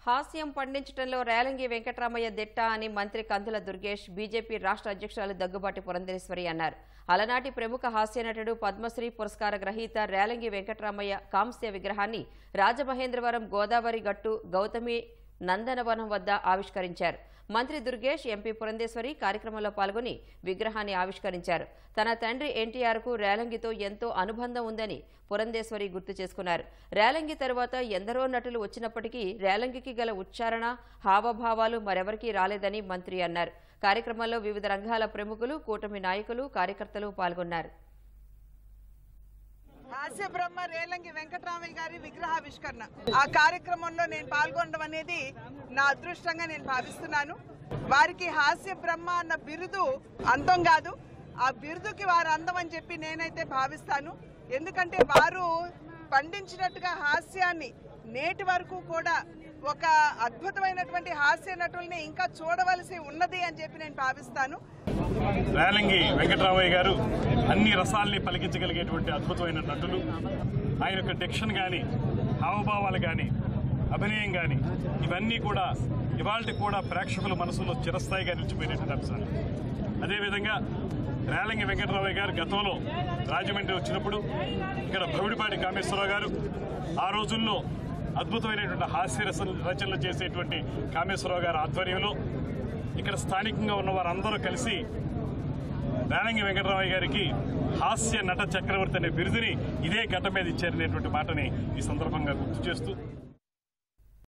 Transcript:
హాస్యం పండించడంలో రేలంగి వెంకటరామయ్య దిట్ట అని మంత్రి కందుల దుర్గేష్ బీజేపీ రాష్ట్ర అధ్యక్షురాలు దగ్గుబాటి పురంధేశ్వరి అన్నారు. అలనాటి ప్రముఖ హాస్య నటుడు పద్మశ్రీ పురస్కార గ్రహీత రేలంగి వెంకటరామయ్య కాంస్య విగ్రహాన్ని రాజమహేంద్రవరం గోదావరి గట్టు గౌతమి నందనవనం వద్ద ఆవిష్కరించారు. మంత్రి దుర్గేష్, ఎంపీ పురంధేశ్వరి కార్యక్రమంలో పాల్గొని విగ్రహాన్ని ఆవిష్కరించారు. తన తండ్రి ఎన్టీఆర్కు రేలంగితో ఎంతో అనుబంధం ఉందని పురంధేశ్వరి గుర్తు చేసుకున్నారు. రేలంగి తరువాత ఎందరో నటులు వచ్చినప్పటికీ రేలంగికి గల ఉచ్చారణ, హావభావాలు మరెవరికీ రాలేదని మంత్రి అన్నారు. కార్యక్రమంలో వివిధ రంగాల ప్రముఖులు, కూటమి నాయకులు, కార్యకర్తలు పాల్గొన్నారు. హాస్య బ్రహ్మ రేలంగి వెంకటరామయ్య గారి విగ్రహావిష్కరణ ఆ కార్యక్రమంలో నేను పాల్గొనడం అనేది నా అదృష్టంగా నేను భావిస్తున్నాను. వారికి హాస్య బ్రహ్మ అన్న బిరుదు అందం కాదు, ఆ బిరుదుకి వారు అందం అని చెప్పి నేనైతే భావిస్తాను. ఎందుకంటే వారు పండించినట్టుగా హాస్యాన్ని నేటి వరకు కూడా ఒక అద్భుతమైనటువంటి హాస్య నటుల్ని ఇంకా చూడవలసి ఉన్నది అని చెప్పి నేను భావిస్తాను. రేలంగి వెంకటరామయ్య గారు అన్ని రసాల్ని పలికించగలిగేటువంటి అద్భుతమైన నటులు. ఆయన యొక్క డిక్షన్ కానీ, హావభావాలు కానీ, అభినయం కానీ ఇవన్నీ కూడా ఇవాళ కూడా ప్రేక్షకుల మనసులో చిరస్థాయిగా నిలిచిపోయినటువంటి అంశాలు. అదేవిధంగా రేలంగి వెంకటరామయ్య గారు గతంలో రాజమండ్రి వచ్చినప్పుడు ఇక్కడ భవిడిపాటి కామేశ్వరరావు గారు ఆ రోజుల్లో అద్భుతమైనటువంటి హాస్య రచనలు చేసేటువంటి కామేశ్వరరావు గారి ఆధ్వర్యంలో ఇక్కడ స్థానికంగా ఉన్న వారందరూ కలిసి రేలంగి వెంకటరామయ్య గారికి హాస్య నట చక్రవర్తి అనే బిరుదుని ఇదే ఘట్టం మీద ఇచ్చారనేటువంటి మాటని ఈ సందర్భంగా గుర్తు చేస్తూ